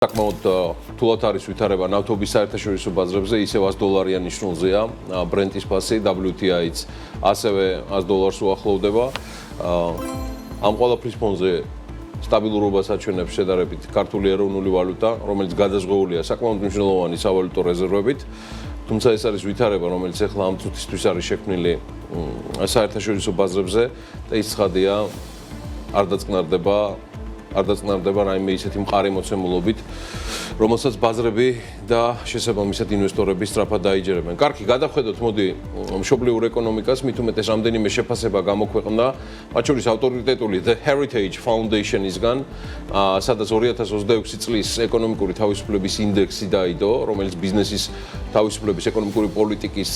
საკმაოდ თულად არის ვითარება ნავთობის საერთაშორისო ბაზრებზე, ისევ $100 ნიშნულზეა ბრენტის ფასი, WTI-ც ასევე $100 უახლოვდება. ამ ყველაფრის ფონზე სტაბილურობას აჩვენებს შედარებით ქართული ეროვნული ვალუტა, რომელიც გადაზღვეულია საკმაოდ მნიშვნელოვანი სავალუტო რეზერვებით. თუმცა ეს არის ვითარება, რომელიც ახლა ამ წუთისთვის არის შექმნილი საერთაშორისო ბაზრებზე და ის ცხადია არ დაწყნარდება რაიმე ისეთი მყარი მოცემულობით, რომელსაც ბაზრები და შესაბამისად ინვესტორები სწრაფად დაიჯერებენ. კარგი, გადავხედოთ მოდი მშობლიურ ეკონომიკას, მით უმეტეს რამდენიმე შეფასება გამოქვეყნდა, მათ შორის ავტორიტეტული The Heritage Foundation-ისგან, სადაც 2026 წლის ეკონომიკური თავისუფლების ინდექსი დაიდო, რომელიც ბიზნესის თავისუფლების ეკონომიკური პოლიტიკის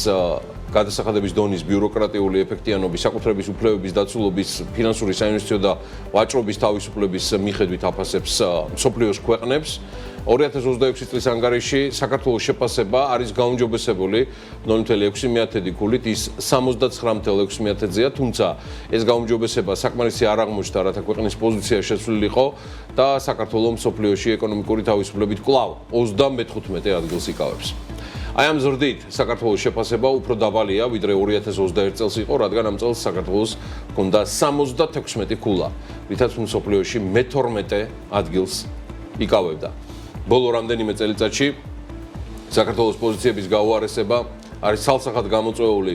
გადასახადების დონის ბიუროკრატიული ეფექტიანობის, საკუთრების უფლებების დაცულობის, ფინანსური საინვესტიციო და ვაჭრობის თავისუფლების მიხედვით აფასებს მსოფლიოს ქვეყნებს. 2026 წლის ანგარიში საქართველოს შეფასება არის გაუმჯობესებული 0.6 ქულით, ის 79.6-ზეა, თუმცა ეს გაუმჯობესება საკმარისი არ აღმოჩნდა, რათა ქვეყნის პოზიცია შეცვლილიყო და საქართველოს მსოფლიოში ეკონომიკური თავისუფლებით კვლავ 35 ადგილს იკავებს. აი ამ ზრდით საქართველოს შეფასება უფრო დაბალია, ვიდრე 2021 წელს იყო, რადგან ამ წელს საქართველოს ჰქონდა 76 ქულა, რითაც მსოფლიოში მე-12 ადგილს იკავებდა. ბოლო რამდენიმე წელიწადში საქართველოს პოზიციების გაუარესება არის ცალსახად გამოწვეული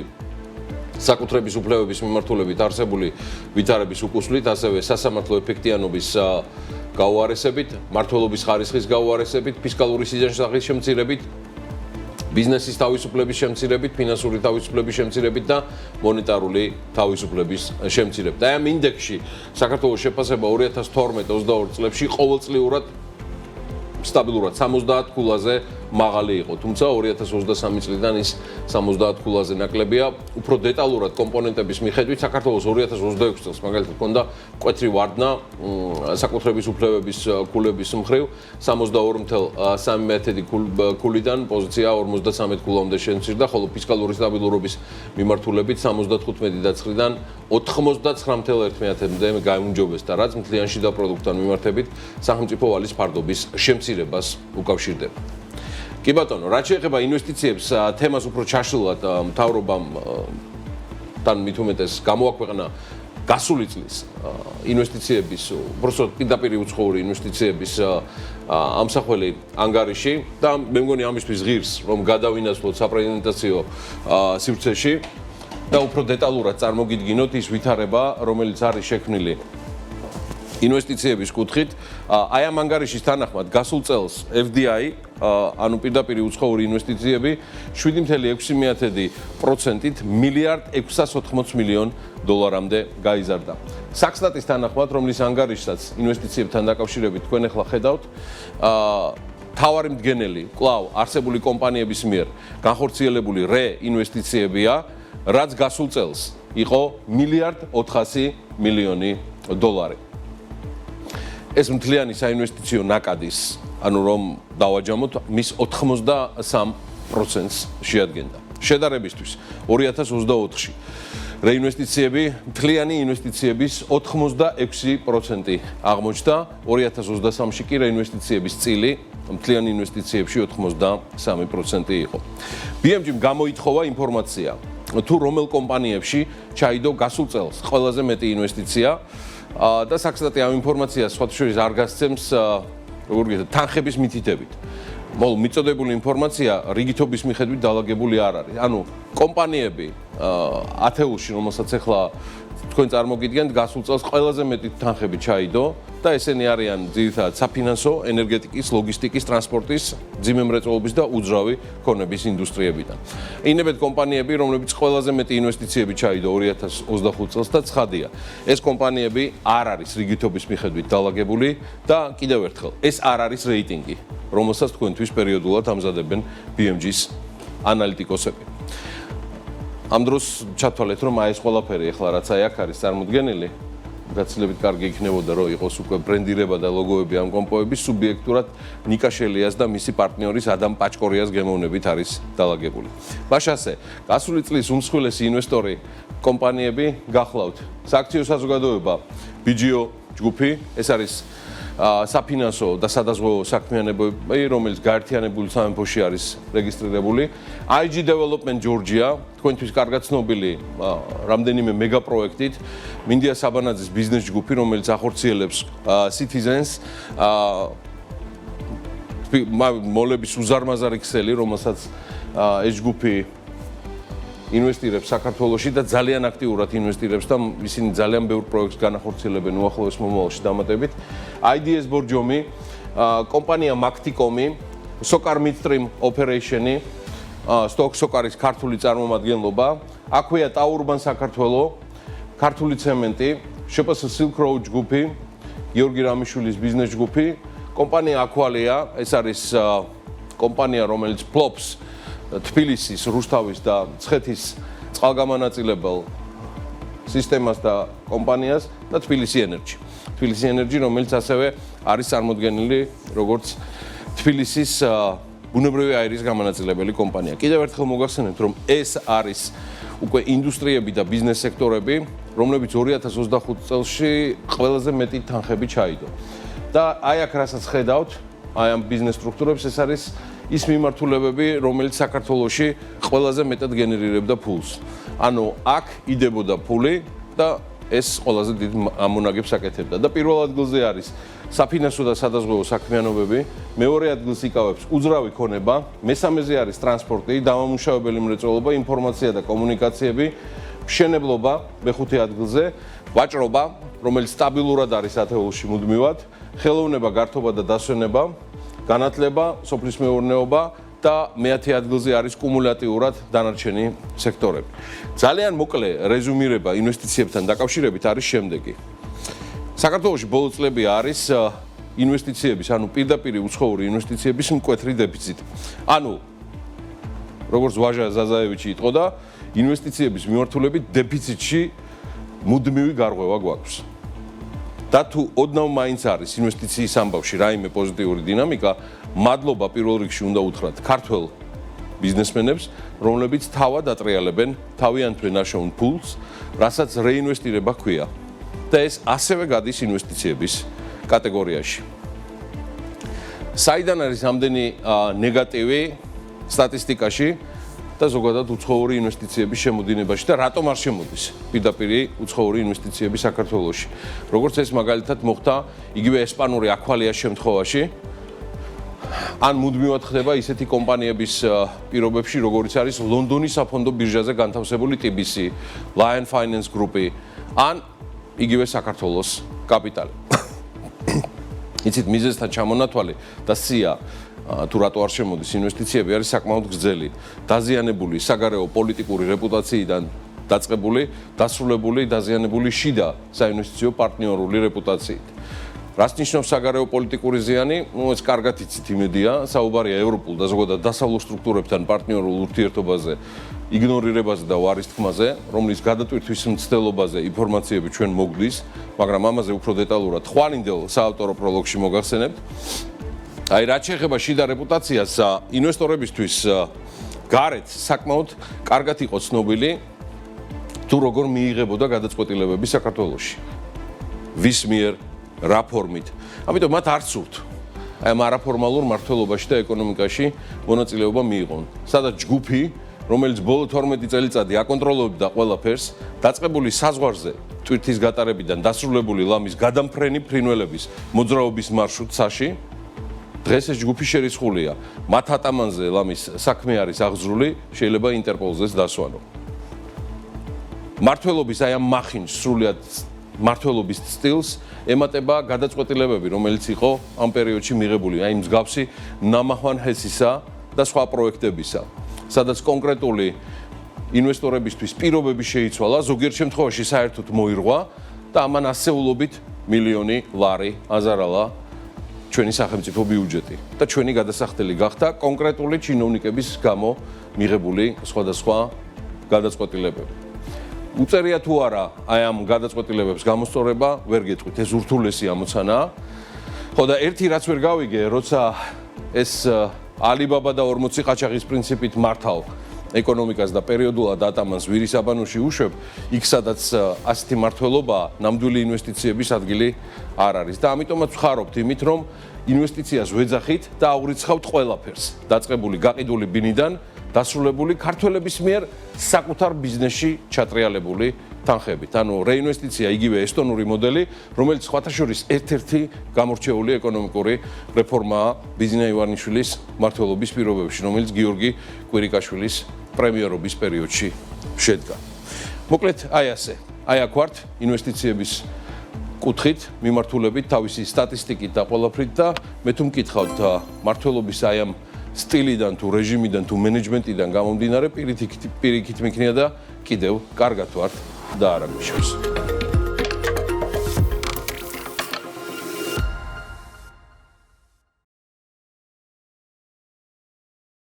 საკუთრების უფლებების მიმართულებით არსებული ვითარების უკუსლით, ასევე სასამართლო ეფექტიანობის გაუარესებით, მმართველობის ხარისხის გაუარესებით, ფისკალური სიჯანშაღის შემცირებით, ბიზნესის თავისუფლების შემცირებით, ფინანსური თავისუფლების შემცირებით და მონეტარული თავისუფლების შემცირებით. აი ამ ინდექსში საქართველოს შეფასება 2012-22 წლებში ყოველწლიურად სტაბილურად 70 ქულაზე მაღალი იყო, თუმცა 2023 წლიდან ის 70 ქულაზე ნაკლებია. უფრო დეტალურად კომპონენტების მიხედვით საქართველოს 2026 წელს მაგალითად ჰქონდა მკვეთრი ვარდნა საკუთრების უფლებების ქულების მხრივ 62.3 ქულიდან პოზიცია 53 ქულამდე შემცირდა, ხოლო ფისკალური სტაბილურობის მიმართულებით 75 დაწყრიდან 99.1-მდე გაუმჯობესდა, რაც მთლიან შიდა პროდუქტთან მიმართებით სახელმწიფო ვალის ფარდობის შემცირებას უკავშირდება. კი ბატონო, რაც შეეხება ინვესტიციებს, თემას უფრო ჩაშლილად მთავრობამ თან მით უმეტეს გამოაქვეყნა გასული წლის ინვესტიციების, უბრალოდ პირდაპირ უცხოური ინვესტიციების ამსახველი ანგარიში და მე მგონი ამისთვის ღირს, რომ გადავინაცვლოთ საპრეზენტაციო სივრცეში და უფრო დეტალურად წარმოგიდგინოთ ის ვითარება, რომელიც არის შექმნილი ინვესტიციების კუთხით. აი ამ ანგარიშის თანახმად გასულ წელს FDI, ანუ პირდაპირ უცხოური ინვესტიციები 7.6%-ით $1.680 მილიარდამდე გაიზარდა. საქსტატის თანახმად, რომლის ანგარიშსაც ინვესტიციებთან დაკავშირებით თქვენ ახლა ხედავთ, თავარი მდგენელი კვლავ არსებული კომპანიების მიერ განხორციელებული რეინვესტიციებია, რაც გასულ წელს იყო $1.4 მილიარდი. ეს მთლიანი საინვესტიციო ნაკადის, ანუ რომ დავაჯამოთ, მის 83%-ს შეადგენდა. შედარებისთვის 2024-ში რეინვესტიციები, მთლიანი ინვესტიციების 86% აღმოჩნდა, 2023-ში კი რეინვესტიციების წილი მთლიანი ინვესტიციებში 83% იყო. BMG-მ გამოითხოვა ინფორმაცია, თუ რომელ კომპანიებში ჩაიდო გასულ წელს ყველაზე მეტი ინვესტიცია და საქსტატი ამ ინფორმაციას სხვათა შორის არ გასცემს თანხების მითითებით. მიწოდებული ინფორმაცია რიგითობის მიხედვით დალაგებული არ არის. ანუ კომპანიები ათეულში, რომელსაც ახლა თქვენ წარმოგიდგენთ, გასულ წელს ყველაზე მეტი თანხები ჩაიდო და ესენი არიან ძირითადად საფინანსო, ენერგეტიკის, ლოგისტიკის, ტრანსპორტის, მძიმე მრეწველობის და უძრავი ქონების ინდუსტრიებიდან. ინებეთ კომპანიები, რომლებიც ყველაზე მეტი ინვესტიციები ჩაიდო 2025 წელს და ცხადია, ეს კომპანიები არ არის რიგითობის მიხედვით დალაგებული და კიდევ ერთხელ, ეს არ არის რეიტინგი, რომელსაც თქვენთვის პერიოდულად ამზადებენ BMG-ის ანალიტიკოსები. ამ დროს ჩათვალეთ, რომ აი ეს ყველაფერი ახლა რაც აი აქ არის წარმოდგენილი, გაცილებით კარგი იქნებოდა, რომ იყოს უკვე ბრენდირება და ლოგოები ამ კომპანიების სუბიექტურად ნიკა შელიას და მისი პარტნიორის ადამ პაჭკორიას გემოვნებით არის დალაგებული. მაშასე, გასული წლის უმსხვილესი ინვესტორი კომპანიები გახლავთ. სააქციო საზოგადოება BGO ჯგუფი, ეს არის საფინანსო და სადაზღვევო საქმიანობები, რომელიც გაერთიანებული სამეფოში არის რეგისტრირებული. IG Development Georgia, თქვენთვის კარგად ცნობილი რამდენიმე მეგა პროექტით, მინდია საბანაძის ბიზნეს ჯგუფი, რომელიც ახორციელებს Citizens მოლების უზარმაზარი ქსელი, რომელსაც ეს ჯგუფი ინვესტირებს საქართველოში და ძალიან აქტიურად ინვესტირებს და ისინი ძალიან ბევრ პროექტს განახორციელებენ უახლოეს მომავალში დამატებით. IDS Borjomi, კომპანია Macticom, Sokar Midstream Operation, Stock Sokaris ქართული წარმომადგენლობა, აქვეა Taurban საქართველო, ქართული ცემენტი, შპს Silk Road ჯგუფი, გიორგი რამიშვილის ბიზნეს ჯგუფი, კომპანია Aqualia, ეს არის კომპანია, რომელიც ფლობს თბილისის, რუსთავის და მცხეთის წყალგამანაწილებელ სისტემას და კომპანიას და თბილისი ენერჯი. თბილისი ენერჯი, რომელიც ასევე არის წარმოდგენილი როგორც თბილისის ბუნებრივი აირის გამანაწილებელი კომპანია. კიდევ ერთხელ მოგახსენებთ, რომ ეს არის უკვე ინდუსტრიები და ბიზნეს სექტორები, რომლებიც 2025 წელში ყველაზე მეტი თანხები ჩაიდო. და აი აქ რასაც ხედავთ, აი ამ ბიზნეს სტრუქტურებს, ეს არის ის მიმართულებები, რომელიც საქართველოში ყველაზე მეტად გენერირებდა ფულს. ანუ აქ იდებოდა ფული და ეს ყველაზე დიდ ამონაგებს აკეთებდა. და პირველ ადგილზე არის საფინანსო და სადაზღვევო საქმიანობები, მეორე ადგილს იკავებს უძრავი ქონება, მესამეზე არის ტრანსპორტი, დამამუშავებელი მრეწველობა, ინფორმაცია და კომუნიკაციები, მშენებლობა მეხუთე ადგილზე, ვაჭრობა, რომელიც სტაბილურად არის ათეულში მუდმივად, ხელოვნება, გართობა და დასვენება, განათლება, სოფლის მეურნეობა და მეათე ადგილზე არის კუმულატიურად დანარჩენი სექტორები. ძალიან მოკლე რეზუმირება ინვესტიციებთან დაკავშირებით არის შემდეგი. საქართველოში ბოლო წლები არის ინვესტიციების, ანუ პირდაპირი უცხოური ინვესტიციების მკვეთრი დეფიციტი. ანუ როგორც ვაჟა ზაზაევიჩი იტყოდა, ინვესტიციების მიმართულებით დეფიციტში მუდმივი გარღვევა გვაქვს. და თუ ოდნავ მაინც არის ინვესტიციის ამბავში რაიმე პოზიტიური დინამიკა, მადლობა პირველ რიგში უნდა უთხრათ ქართველ ბიზნესმენებს, რომლებიც თავად ატრიალებენ თავიანთვე ნაშოვნ ფულს, რასაც რეინვესტირება ჰქვია. და ეს ასევე გადის ინვესტიციების კატეგორიაში. საიდან არის ამდენი ნეგატივი სტატისტიკაში და ზოგადად უცხოური ინვესტიციების შემოდინებაში და რატომ არ შემოდის პირდაპირი უცხოური ინვესტიციები საქართველოში. როგორც ეს მაგალითად მოხდა იგივე ესპანური Aqualia's შემთხვევაში, ან მუდმივად ხდება ისეთი კომპანიების პირობებში, როგორიც არის ლონდონის საფონდო ბირჟაზე განთავსებული TBC, Lion Finance Group-ი, ან იგივე საქართველოს კაპიტალი. იცით, მიზეზთან ჩამონათვალი და სია თუ რატო არ შემოდის ინვესტიციები არის საკმაოდ გრძელი, დაზიანებული საგარეო პოლიტიკური რეპუტაციიდან დაწყებული, დასრულებული, დაზიანებული შიდა საინვესტიციო პარტნიორული რეპუტაციით. რას ნიშნავს საგარეო პოლიტიკური ზიანი? ეს კარგად იცით იმედია, საუბარია ევროპულ და ზოგადად დასავლურ სტრუქტურებთან პარტნიორულ ურთიერთობაზე, იგნორირებაზე და ვარის თქმაზე, რომლის გადატვირთვის მცდელობაზე ინფორმაციები ჩვენ მოგდის, მაგრამ ამაზე უფრო დეტალურად ხვალინდელ საავტორო პროლოგში მოგახსენებთ. აი რაც შეეხება შიდა რეპუტაციას, ინვესტორებისთვის გარეთ საკმაოდ კარგად იყო ცნობილი თუ როგორ მიიღებოდა გადაწყვეტილებები საქართველოში. ვის მიერ, რა ფორმით. ამიტომ მათ არ სურთ აი ამ არაფორმალურ მართლობაში და ეკონომიკაში მონაწილეობა მიიღონ. სადაც ჯგუფი, რომელიც ბოლო 12 წელიწადი აკონტროლებდა ყველაფერს, დაწყებული საზღვარზე ტვირთის გატარებიდან დასრულებული ლამის გადამფრენი ფრინველების მოძრაობის მარშრუტსაში, დღეს ეს ჯგუფი შერისხულია. მათ ატამანზე ლამის საქმე არის აღძრული, შეიძლება ინტერპოლზეც დასვანო. მართლობის აი ამ მახინჯს სრულიად მართლობის სტილს ემატება გადაწყვეტილებები, რომელიც იყო ამ პერიოდში მიღებული, აი მსგავსი ნამახვან ჰესისა და სხვა პროექტებისა, სადაც კონკრეტული ინვესტორებისთვის პირობები შეიცვალა, ზოგიერთ შემთხვევაში საერთოდ მოირღვა და ამან ასეულობით მილიონი ლარი აზარალა ჩვენი სახელმწიფო ბიუჯეტი და ჩვენი გადასახდელი გახდა კონკრეტული ჩინოვნიკების გამო მიღებული სხვადასხვა გადაწყვეტილებები. უწერია თუ არა აი ამ გადაწყვეტილებებს გამოსწორება, ვერ გეტყვით, ეს ურთულესი ამოცანაა. ხო და ერთი რაც ვერ გავიგე, როცა ეს ალიბაბა და 40 ყაჩაღის პრინციპით მართავ ეკონომიკას და პერიოდულად ატამანს ვირისაბანოში უშვებ, იქ სადაც ასეთი მართლობაა, ნამდვილი ინვესტიციების ადგილი არ არის და ამიტომაც ვხარობთ იმით, რომ ინვესტიციას ვეძახით და აურიცხავთ ყველაფერს, დაწყებული გაყიდული ბინიდან დასრულებული ქართველების მიერ საკუთარ ბიზნესში ჩატრიალებული თანხებით. ანუ რეინვესტიცია იგივე ესტონური მოდელი, რომელიც სხვათა შორის ერთ-ერთი გამორჩეული ეკონომიკური რეფორმაა ბიზნე ივანიშვილის მმართველობის პირობებში, რომელიც გიორგი კვირიკაშვილის პრემიერობის პერიოდში შედგა. მოკლედ, აი ასე. აი აქ ვართ ინვესტიციების კუთხით, მიმართულებით თავისი სტატისტიკით და ყველაფრით და მე თუ მკითხავთ მმართველობის აი ამ სტილიდან თუ რეჟიმიდან თუ მენეჯმენტიდან გამომდინარე პირიქით მიქნია და კიდევ კარგად ვართ და არა გვიშევს.